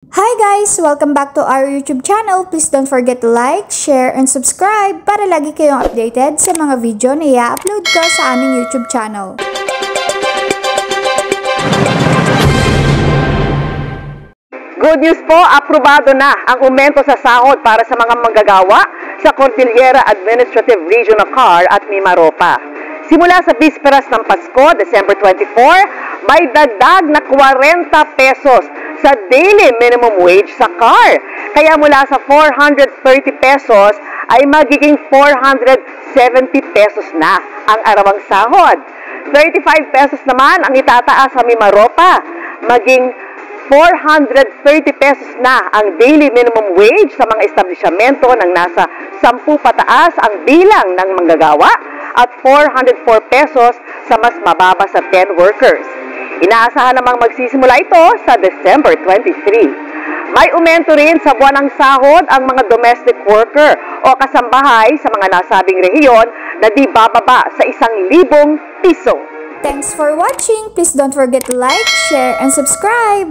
Hi guys! Welcome back to our YouTube channel. Please don't forget to like, share, and subscribe para lagi kayong updated sa mga video na i-upload ko sa aming YouTube channel. Good news po, aprobado na ang aumento sa sahod para sa mga manggagawa sa Cordillera Administrative Region of CAR at Mimaropa. Simula sa bisperas ng Pasko, December 24, may dagdag na 40 pesos sa daily minimum wage sa CAR. Kaya mula sa 430 pesos ay magiging 470 pesos na ang arawang sahod. 35 pesos naman ang itataas sa Mimaropa, maging 430 pesos na ang daily minimum wage sa mga establishmento ng nasa 10 pataas ang bilang ng manggagawa at 404 pesos sa mas mababa sa 10 workers. Inaasahan namang magsisimula ito sa December 23. May aumento rin sa buwanang sahod ang mga domestic worker o kasambahay sa mga nasabing rehiyon na di bababa sa 1,000 piso. Thanks for watching! Please don't forget to like, share, and subscribe!